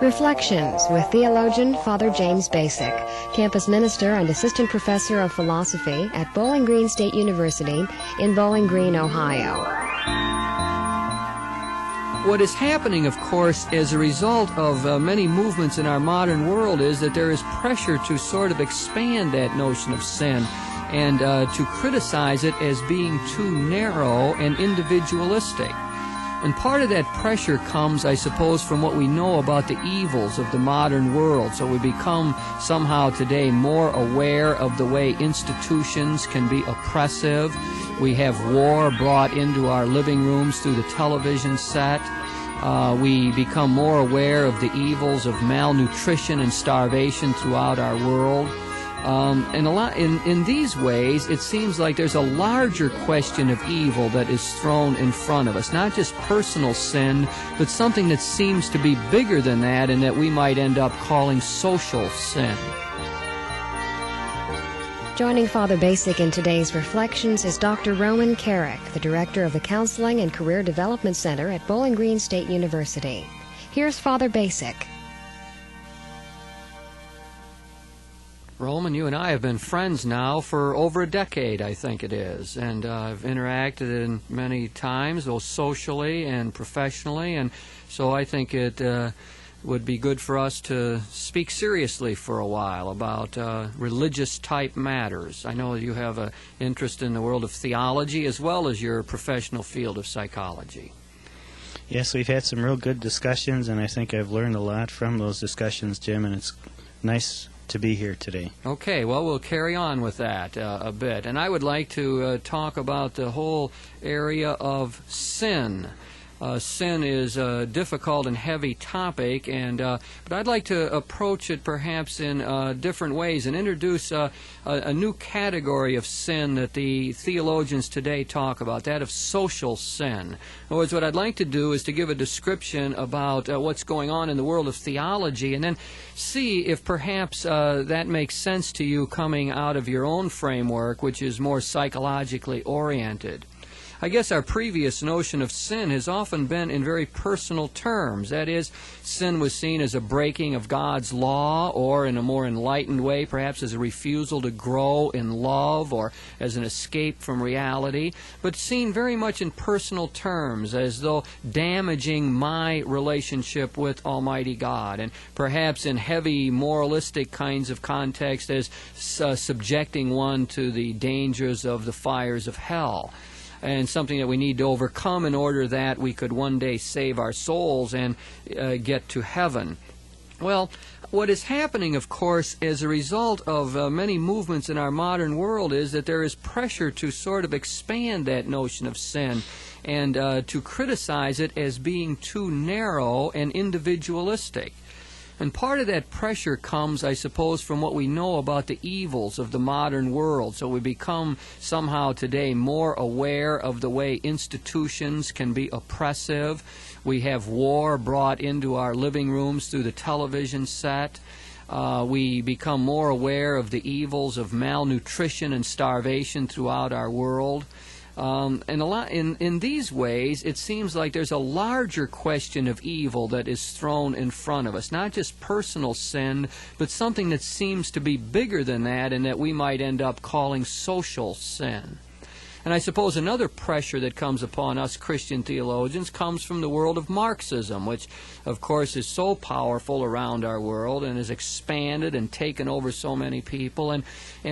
Reflections with theologian Father James Bacik, campus minister and assistant professor of philosophy at Bowling Green State University in Bowling Green, Ohio. What is happening, of course, as a result of many movements in our modern world is that there is pressure to sort of expand that notion of sin and to criticize it as being too narrow and individualistic. And part of that pressure comes, I suppose, from what we know about the evils of the modern world. So we become somehow today more aware of the way institutions can be oppressive. We have war brought into our living rooms through the television set. We become more aware of the evils of malnutrition and starvation throughout our world. And in these ways, it seems like there's a larger question of evil that is thrown in front of us. Not just personal sin, but something that seems to be bigger than that and that we might end up calling social sin. Joining Father Bacik in today's Reflections is Dr. Roman Carrick, the director of the Counseling and Career Development Center at Bowling Green State University. Here's Father Bacik. Roman, you and I have been friends now for over a decade, I think it is, and I've interacted in many times, both socially and professionally, and so I think it would be good for us to speak seriously for a while about religious-type matters. I know you have an interest in the world of theology as well as your professional field of psychology. Yes, we've had some real good discussions, and I think I've learned a lot from those discussions, Jim, and it's nice to be here today. Okay, well, we'll carry on with that a bit. And I would like to talk about the whole area of sin. Sin is a difficult and heavy topic, but I'd like to approach it perhaps in different ways and introduce a new category of sin that the theologians today talk about, that of social sin. In other words, what I'd like to do is to give a description about what's going on in the world of theology and then see if perhaps that makes sense to you coming out of your own framework, which is more psychologically oriented. I guess our previous notion of sin has often been in very personal terms. That is, sin was seen as a breaking of God's law, or in a more enlightened way, perhaps as a refusal to grow in love, or as an escape from reality, but seen very much in personal terms, as though damaging my relationship with Almighty God, and perhaps in heavy moralistic kinds of context as subjecting one to the dangers of the fires of hell, and something that we need to overcome in order that we could one day save our souls and get to heaven. Well, what is happening, of course, as a result of many movements in our modern world is that there is pressure to sort of expand that notion of sin and to criticize it as being too narrow and individualistic. And part of that pressure comes, I suppose, from what we know about the evils of the modern world. So we become somehow today more aware of the way institutions can be oppressive. We have war brought into our living rooms through the television set. We become more aware of the evils of malnutrition and starvation throughout our world. And in these ways, it seems like there's a larger question of evil that is thrown in front of us. Not just personal sin, but something that seems to be bigger than that and that we might end up calling social sin. And I suppose another pressure that comes upon us Christian theologians comes from the world of Marxism, which, of course, is so powerful around our world and has expanded and taken over so many people. And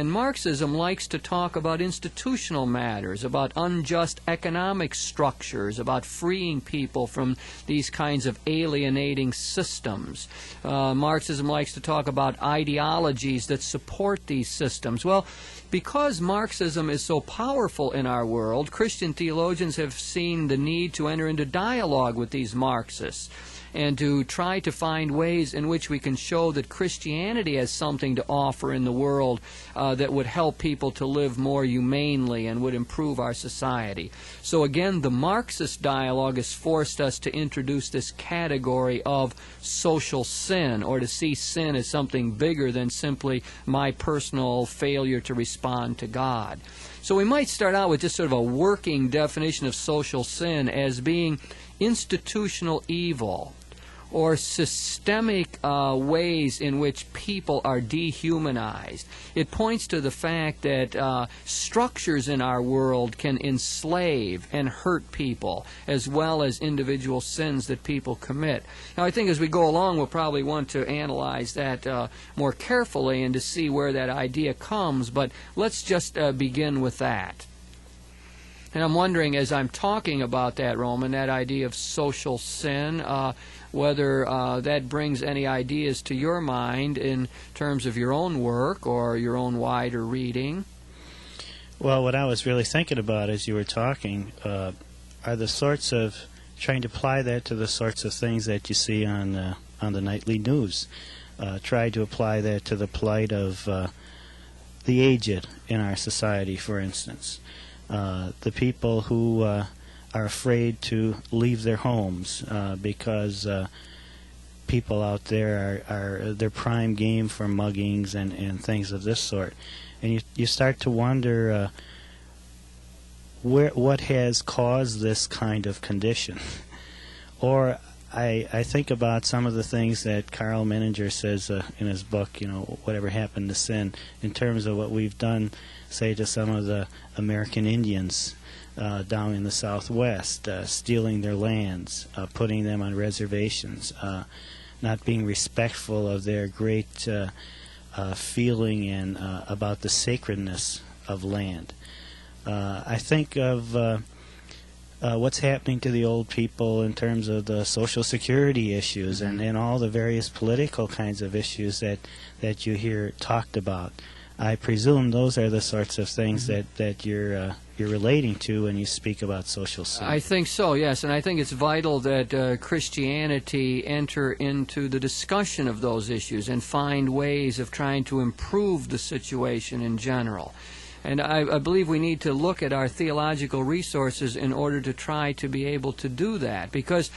Marxism likes to talk about institutional matters, about unjust economic structures, about freeing people from these kinds of alienating systems. Marxism likes to talk about ideologies that support these systems. Well, because Marxism is so powerful in our world, Christian theologians have seen the need to enter into dialogue with these Marxists and to try to find ways in which we can show that Christianity has something to offer in the world that would help people to live more humanely and would improve our society. So again, the Marxist dialogue has forced us to introduce this category of social sin, or to see sin as something bigger than simply my personal failure to respond to God. So we might start out with just sort of a working definition of social sin as being institutional evil, or systemic ways in which people are dehumanized. It points to the fact that structures in our world can enslave and hurt people, as well as individual sins that people commit. Now, I think as we go along, we'll probably want to analyze that more carefully and to see where that idea comes, but let's just begin with that. And I'm wondering, as I'm talking about that, Roman, that idea of social sin, whether that brings any ideas to your mind in terms of your own work or your own wider reading. Well, what I was really thinking about as you were talking are the sorts of, trying to apply that to the sorts of things that you see on the nightly news. Try to apply that to the plight of the aged in our society, for instance. The people who are afraid to leave their homes because people out there are their prime game for muggings and things of this sort. And you start to wonder what has caused this kind of condition. Or I think about some of the things that Carl Menninger says in his book, Whatever Happened to Sin, in terms of what we've done, say, to some of the American Indians down in the Southwest, stealing their lands, putting them on reservations, not being respectful of their great feeling and about the sacredness of land. I think of what's happening to the old people in terms of the Social Security issues and all the various political kinds of issues that you hear talked about. I presume those are the sorts of things that you're relating to when you speak about social sin. I think so, yes, and I think it's vital that Christianity enter into the discussion of those issues and find ways of trying to improve the situation in general. And I believe we need to look at our theological resources in order to try to be able to do that, because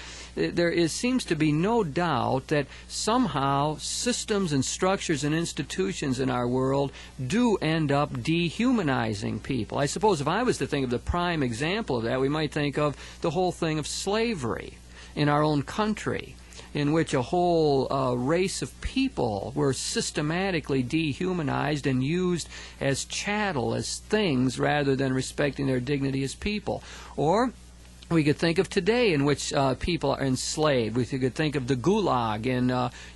seems to be no doubt that somehow systems and structures and institutions in our world do end up dehumanizing people. I suppose if I was to think of the prime example of that, we might think of the whole thing of slavery in our own country, in which a whole race of people were systematically dehumanized and used as chattel, as things, rather than respecting their dignity as people. Or we could think of today, in which people are enslaved. We could think of the Gulag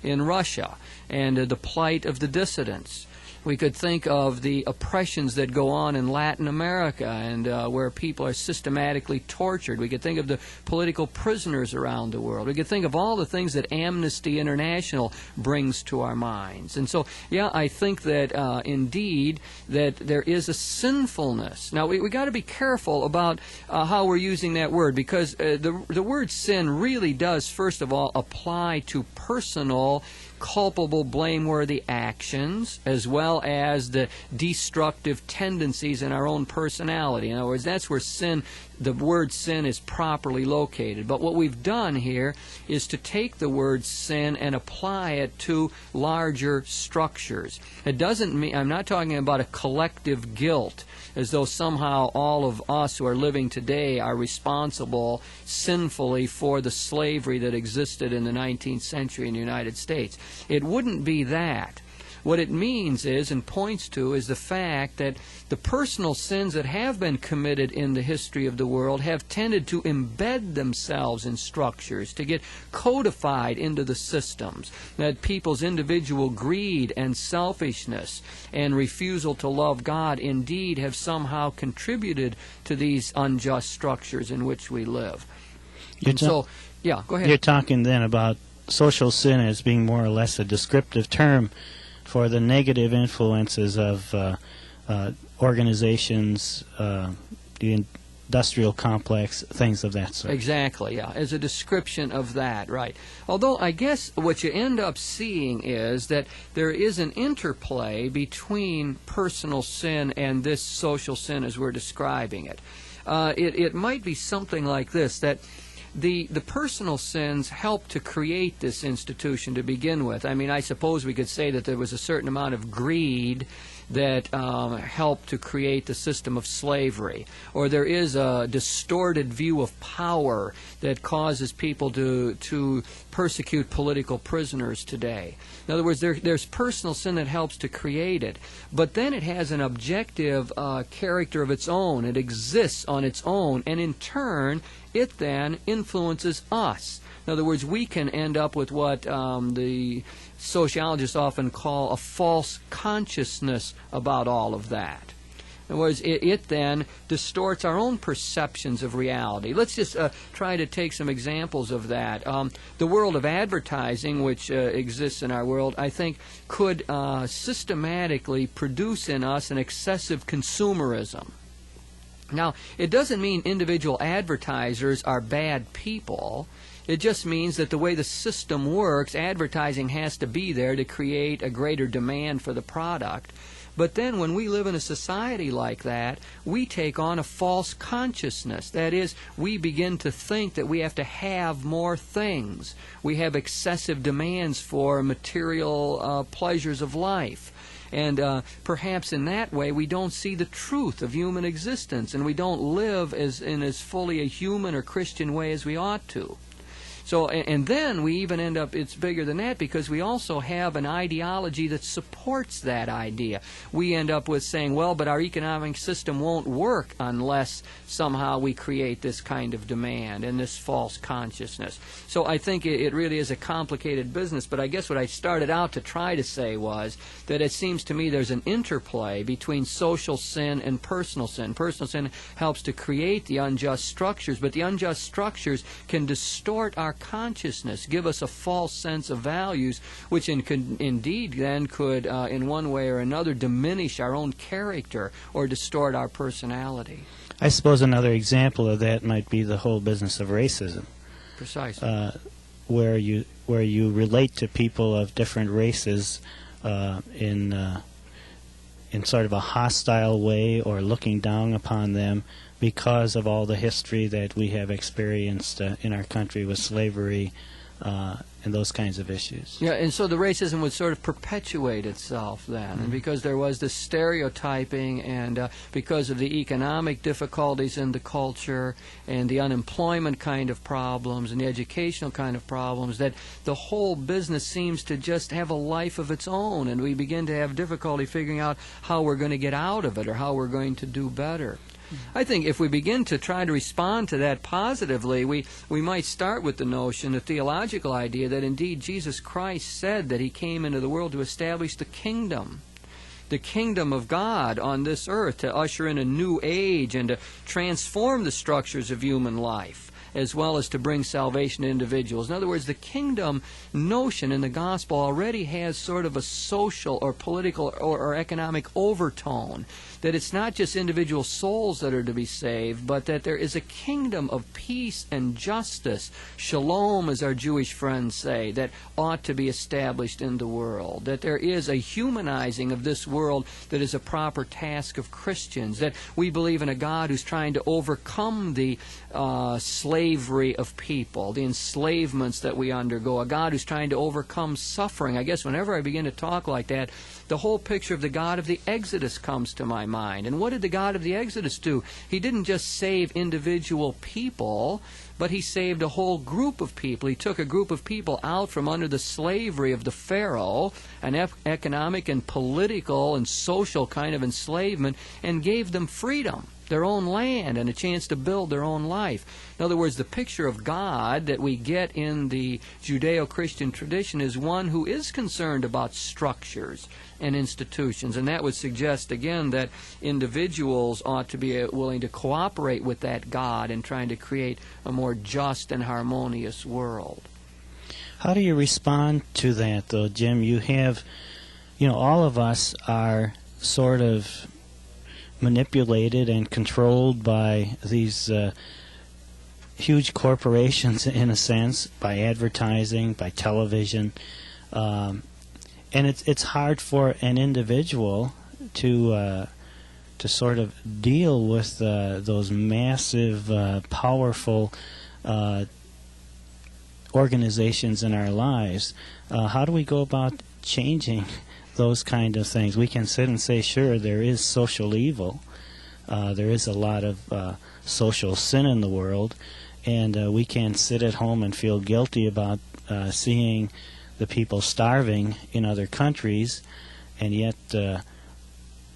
in Russia and the plight of the dissidents. We could think of the oppressions that go on in Latin America and where people are systematically tortured. We could think of the political prisoners around the world. We could think of all the things that Amnesty International brings to our minds. And so, yeah, I think that indeed that there is a sinfulness. Now, we got to be careful about how we're using that word, because the word sin really does, first of all, apply to personal, culpable, blameworthy actions, as well as the destructive tendencies in our own personality. In other words, that's where sin, the word sin, is properly located. But what we've done here is to take the word sin and apply it to larger structures. It doesn't mean, I'm not talking about a collective guilt, as though somehow all of us who are living today are responsible sinfully for the slavery that existed in the 19th century in the United States. It wouldn't be that. What it means is, and points to, is the fact that the personal sins that have been committed in the history of the world have tended to embed themselves in structures, to get codified into the systems. That people's individual greed and selfishness and refusal to love God indeed have somehow contributed to these unjust structures in which we live. Yeah, go ahead. You're talking then about social sin as being more or less a descriptive term for the negative influences of organizations, the industrial complex, things of that sort. Exactly, yeah, as a description of that, right. Although I guess what you end up seeing is that there is an interplay between personal sin and this social sin as we're describing it. It might be something like this, that the personal sins help to create this institution to begin with. I mean, I suppose we could say that there was a certain amount of greed that help to create the system of slavery, or there is a distorted view of power that causes people to persecute political prisoners today. In other words, there's personal sin that helps to create it, but then it has an objective character of its own. It exists on its own, and in turn, it then influences us. In other words, we can end up with what the sociologists often call a false consciousness about all of that. In other words, it then distorts our own perceptions of reality. Let's just try to take some examples of that. The world of advertising, which exists in our world, I think could systematically produce in us an excessive consumerism. Now, it doesn't mean individual advertisers are bad people. It just means that the way the system works, advertising has to be there to create a greater demand for the product. But then when we live in a society like that, we take on a false consciousness. That is, we begin to think that we have to have more things. We have excessive demands for material pleasures of life. And perhaps in that way we don't see the truth of human existence, and we don't live in as fully a human or Christian way as we ought to. So, and then we even end up, it's bigger than that, because we also have an ideology that supports that idea. We end up with saying, well, but our economic system won't work unless somehow we create this kind of demand and this false consciousness. So I think it really is a complicated business, but I guess what I started out to try to say was that it seems to me there's an interplay between social sin and personal sin. Personal sin helps to create the unjust structures, but the unjust structures can distort our consciousness, give us a false sense of values, which indeed then could, in one way or another, diminish our own character or distort our personality. I suppose another example of that might be the whole business of racism. Precisely. Where you relate to people of different races in sort of a hostile way, or looking down upon them because of all the history that we have experienced in our country with slavery and those kinds of issues. Yeah, and so the racism would sort of perpetuate itself then, and because there was this stereotyping, and because of the economic difficulties in the culture and the unemployment kind of problems and the educational kind of problems, that the whole business seems to just have a life of its own, and we begin to have difficulty figuring out how we're going to get out of it or how we're going to do better. I think if we begin to try to respond to that positively, we might start with the notion, the theological idea, that indeed Jesus Christ said that he came into the world to establish the kingdom of God on this earth, to usher in a new age and to transform the structures of human life, as well as to bring salvation to individuals. In other words, the kingdom notion in the gospel already has sort of a social or political or economic overtone, that it's not just individual souls that are to be saved, but that there is a kingdom of peace and justice, shalom, as our Jewish friends say, that ought to be established in the world, that there is a humanizing of this world that is a proper task of Christians, that we believe in a God who's trying to overcome the slavery of people, the enslavements that we undergo, a God who's trying to overcome suffering. I guess whenever I begin to talk like that, the whole picture of the God of the Exodus comes to my mind. And what did the God of the Exodus do? He didn't just save individual people, but he saved a whole group of people. He took a group of people out from under the slavery of the Pharaoh, an economic and political and social kind of enslavement, and gave them freedom, their own land, and a chance to build their own life. In other words, the picture of God that we get in the Judeo-Christian tradition is one who is concerned about structures and institutions, and that would suggest, again, that individuals ought to be willing to cooperate with that God in trying to create a more just and harmonious world. How do you respond to that, though, Jim? You have, all of us are sort of manipulated and controlled by these huge corporations, in a sense, by advertising, by television, and it's hard for an individual to sort of deal with those massive, powerful organizations in our lives. How do we go about changing those kind of things. We can sit and say, sure, there is social evil. There is a lot of social sin in the world, and we can sit at home and feel guilty about seeing the people starving in other countries, and yet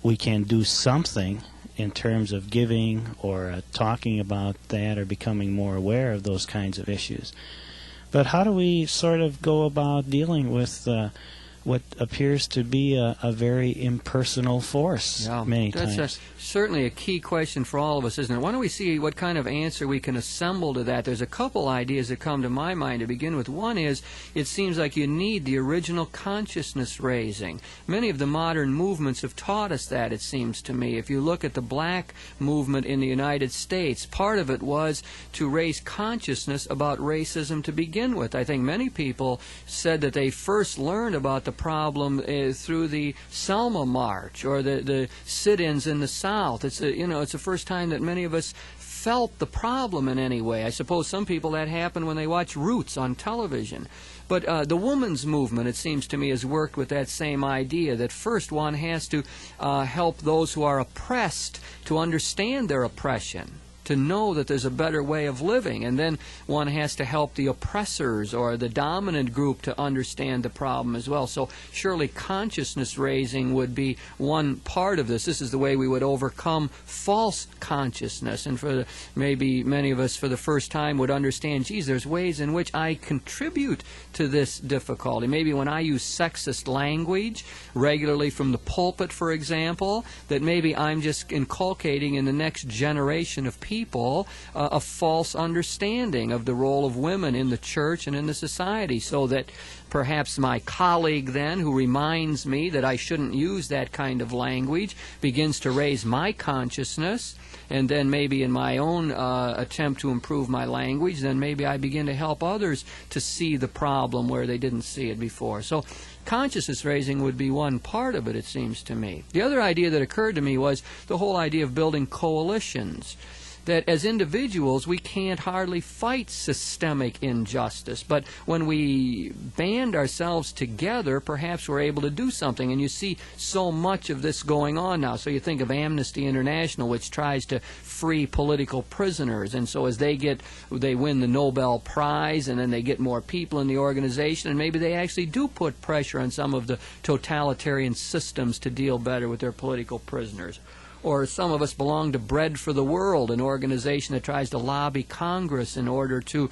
we can do something in terms of giving or talking about that or becoming more aware of those kinds of issues. But how do we sort of go about dealing with what appears to be a very impersonal force many times? That's certainly a key question for all of us, isn't it? Why don't we see what kind of answer we can assemble to that? There's a couple ideas that come to my mind to begin with. One is, it seems like you need the original consciousness raising. Many of the modern movements have taught us that, it seems to me. If you look at the black movement in the United States, part of it was to raise consciousness about racism to begin with. I think many people said that they first learned about the problem through the Selma March or the sit-ins in the South. It's the first time that many of us felt the problem in any way. I suppose some people that happened when they watched Roots on television. But the women's movement, it seems to me, has worked with that same idea, that first one has to help those who are oppressed to understand their oppression, to know that there's a better way of living, and then one has to help the oppressors or the dominant group to understand the problem as well. So surely consciousness raising would be one part of this. This is the way we would overcome false consciousness, and maybe many of us for the first time would understand, geez, there's ways in which I contribute to this difficulty. Maybe when I use sexist language regularly from the pulpit, for example, that maybe I'm just inculcating in the next generation of people a false understanding of the role of women in the church and in the society, so that perhaps my colleague then, who reminds me that I shouldn't use that kind of language, begins to raise my consciousness, and then maybe in my own attempt to improve my language, then maybe I begin to help others to see the problem where they didn't see it before. So consciousness raising would be one part of it, it seems to me. The other idea that occurred to me was the whole idea of building coalitions. That as individuals, we can't hardly fight systemic injustice, but when we band ourselves together, perhaps we're able to do something. And you see so much of this going on now. So you think of Amnesty International, which tries to free political prisoners, and so as they win the Nobel Prize, and then they get more people in the organization, and maybe they actually do put pressure on some of the totalitarian systems to deal better with their political prisoners. Or some of us belong to Bread for the World, an organization that tries to lobby Congress in order to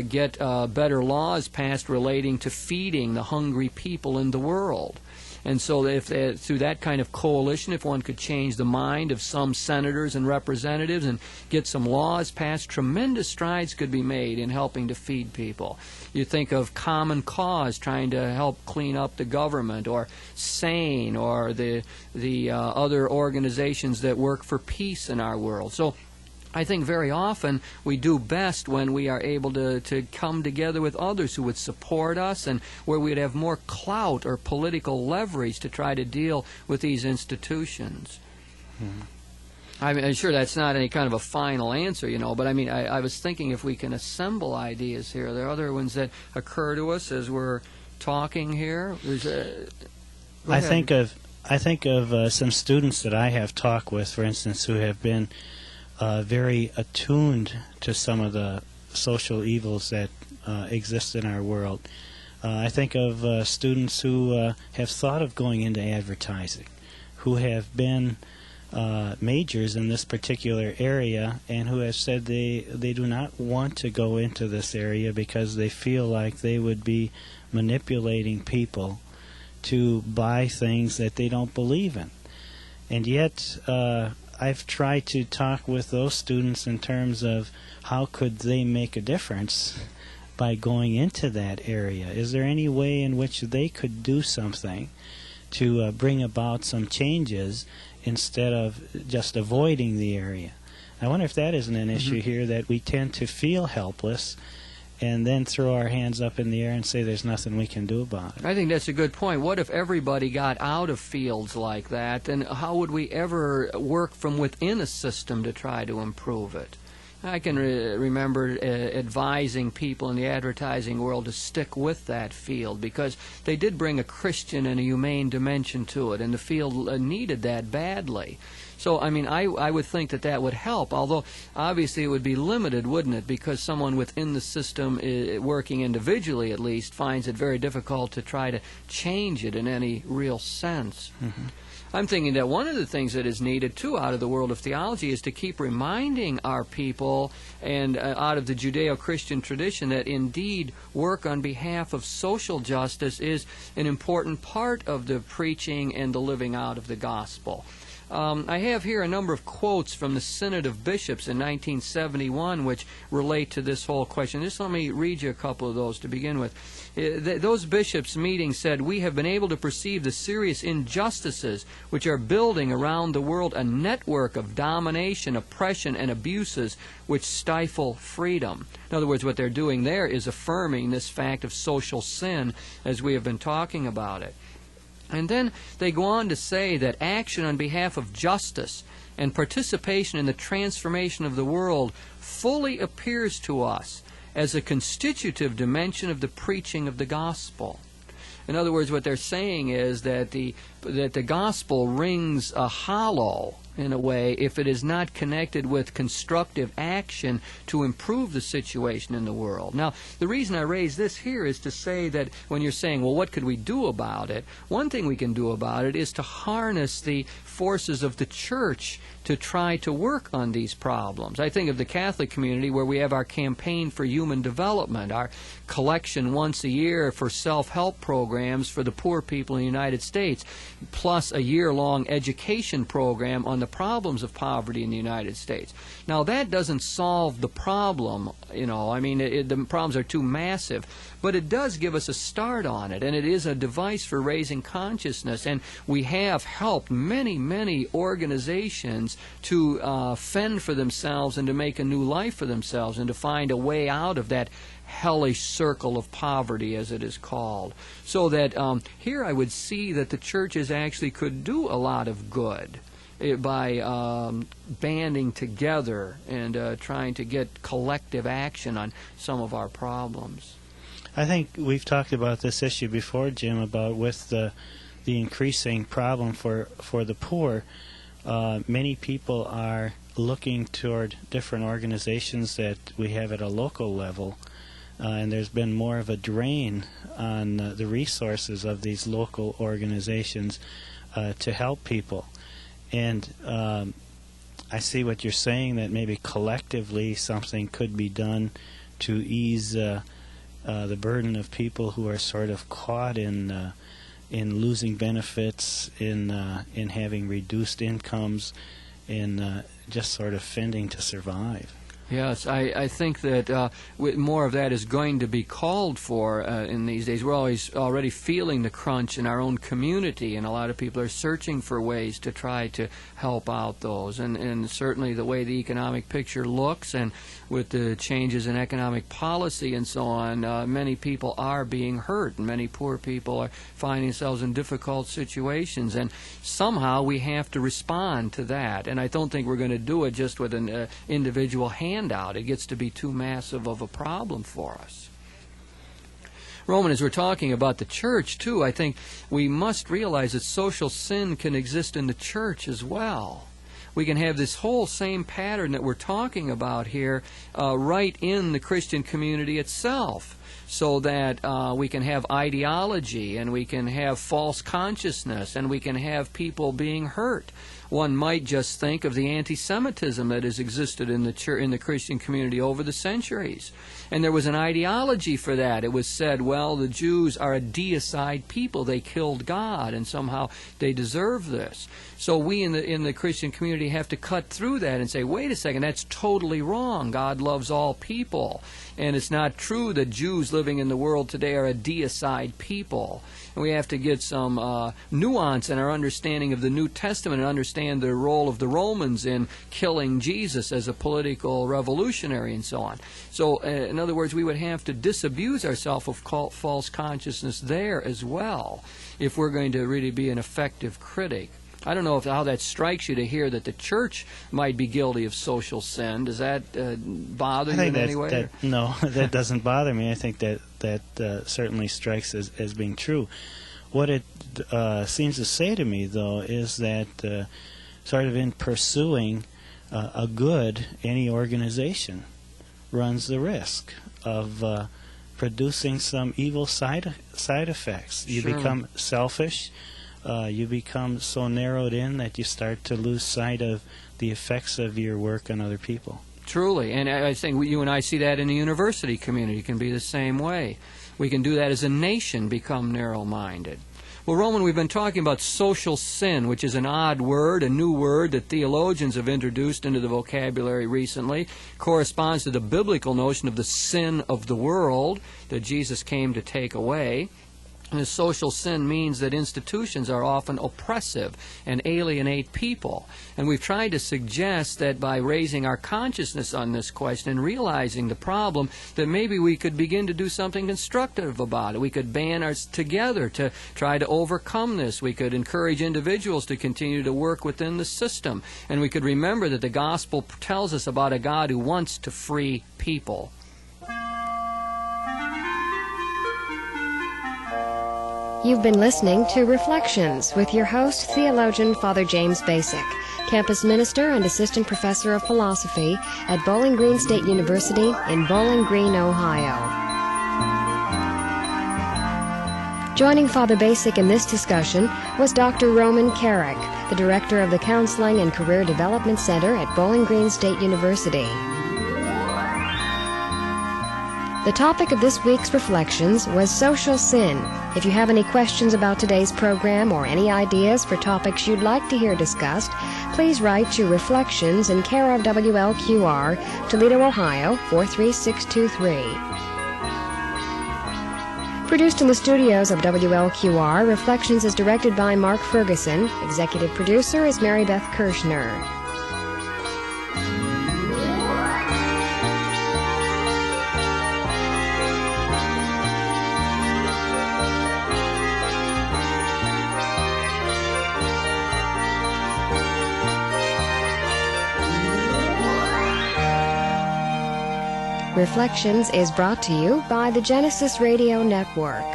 get better laws passed relating to feeding the hungry people in the world. And so if through that kind of coalition, if one could change the mind of some senators and representatives and get some laws passed, tremendous strides could be made in helping to feed people. You think of Common Cause trying to help clean up the government, or SANE, or the other organizations that work for peace in our world. So I think very often we do best when we are able to come together with others who would support us, and where we'd have more clout or political leverage to try to deal with these institutions. Mm-hmm. I'm sure that's not any kind of a final answer, but I mean, I was thinking if we can assemble ideas here. There are other ones that occur to us as we're talking here. I think of some students that I have talked with, for instance, who have been very attuned to some of the social evils that exist in our world. I think of students who have thought of going into advertising, who have been majors in this particular area, and who have said they do not want to go into this area because they feel like they would be manipulating people to buy things that they don't believe in. And yet I've tried to talk with those students in terms of how could they make a difference by going into that area. Is there any way in which they could do something to bring about some changes instead of just avoiding the area? I wonder if that isn't an issue here, that we tend to feel helpless and then throw our hands up in the air and say there's nothing we can do about it. I think that's a good point. What if everybody got out of fields like that? Then how would we ever work from within a system to try to improve it? I can remember advising people in the advertising world to stick with that field because they did bring a Christian and a humane dimension to it, and the field needed that badly. So, I mean, I would think that that would help, although obviously it would be limited, wouldn't it? Because someone within the system, working individually at least, finds it very difficult to try to change it in any real sense. Mm-hmm. I'm thinking that one of the things that is needed, too, out of the world of theology is to keep reminding our people and out of the Judeo-Christian tradition that indeed work on behalf of social justice is an important part of the preaching and the living out of the gospel. I have here a number of quotes from the Synod of Bishops in 1971 which relate to this whole question. Just let me read you a couple of those to begin with. Those bishops' meetings said, "We have been able to perceive the serious injustices which are building around the world a network of domination, oppression, and abuses which stifle freedom." In other words, what they're doing there is affirming this fact of social sin as we have been talking about it. And then they go on to say that action on behalf of justice and participation in the transformation of the world fully appears to us as a constitutive dimension of the preaching of the gospel. In other words, what they're saying is that the gospel rings hollow in a way if it is not connected with constructive action to improve the situation in the world. Now, the reason I raise this here is to say that when you're saying, well, what could we do about it? One thing we can do about it is to harness the forces of the church to try to work on these problems. I think of the Catholic community where we have our campaign for human development, our collection once a year for self-help programs for the poor people in the United States, plus a year-long education program on the problems of poverty in the United States. Now, that doesn't solve the problem, the problems are too massive, but it does give us a start on it, and it is a device for raising consciousness, and we have helped many organizations to fend for themselves and to make a new life for themselves and to find a way out of that hellish circle of poverty, as it is called. So that here I would see that the churches actually could do a lot of good by banding together and trying to get collective action on some of our problems. I think we've talked about this issue before, Jim, about with the increasing problem for the poor. Many people are looking toward different organizations that we have at a local level, and there's been more of a drain on the resources of these local organizations to help people. And I see what you're saying, that maybe collectively something could be done to ease the burden of people who are sort of caught in losing benefits, in having reduced incomes, in just sort of fending to survive. Yes, I think that more of that is going to be called for in these days. We're already feeling the crunch in our own community, and a lot of people are searching for ways to try to help out those. And certainly the way the economic picture looks, and with the changes in economic policy and so on, many people are being hurt, and many poor people are finding themselves in difficult situations. And somehow we have to respond to that. And I don't think we're going to do it just with an individual handout. It gets to be too massive of a problem for us. Roman, as we're talking about the church, too, I think we must realize that social sin can exist in the church as well. We can have this whole same pattern that we're talking about here right in the Christian community itself, so that we can have ideology, and we can have false consciousness, and we can have people being hurt. One might just think of the anti-Semitism that has existed in the Christian community over the centuries. And there was an ideology for that. It was said, well, the Jews are a deicide people. They killed God, and somehow they deserve this. So we in the Christian community have to cut through that and say, wait a second, that's totally wrong. God loves all people. And it's not true that Jews living in the world today are a deicide people. And we have to get some nuance in our understanding of the New Testament and understand the role of the Romans in killing Jesus as a political revolutionary and so on. So, in other words, we would have to disabuse ourselves of false consciousness there as well if we're going to really be an effective critic. I don't know how that strikes you to hear that the church might be guilty of social sin. Does that bother you in any way? No, that doesn't bother me. I think that certainly strikes as being true. What it seems to say to me, though, is that sort of in pursuing a good, any organization runs the risk of producing some evil side effects. You become selfish. You become so narrowed in that you start to lose sight of the effects of your work on other people. Truly, and I think you and I see that in the university community. It can be the same way. We can do that as a nation, become narrow-minded. Well, Roman, we've been talking about social sin, which is an odd word, a new word that theologians have introduced into the vocabulary recently. Corresponds to the biblical notion of the sin of the world that Jesus came to take away. And social sin means that institutions are often oppressive and alienate people. And we've tried to suggest that by raising our consciousness on this question and realizing the problem, that maybe we could begin to do something constructive about it. We could band ours together to try to overcome this. We could encourage individuals to continue to work within the system. And we could remember that the gospel tells us about a God who wants to free people. You've been listening to Reflections with your host, theologian Father James Bacik, campus minister and assistant professor of philosophy at Bowling Green State University in Bowling Green, Ohio. Joining Father Bacik in this discussion was Dr. Roman Carrick, the director of the Counseling and Career Development Center at Bowling Green State University. The topic of this week's Reflections was social sin. If you have any questions about today's program or any ideas for topics you'd like to hear discussed, please write to Reflections in care of WLQR, Toledo, Ohio, 43623. Produced in the studios of WLQR, Reflections is directed by Mark Ferguson. Executive producer is Mary Beth Kirchner. Reflections is brought to you by the Genesis Radio Network.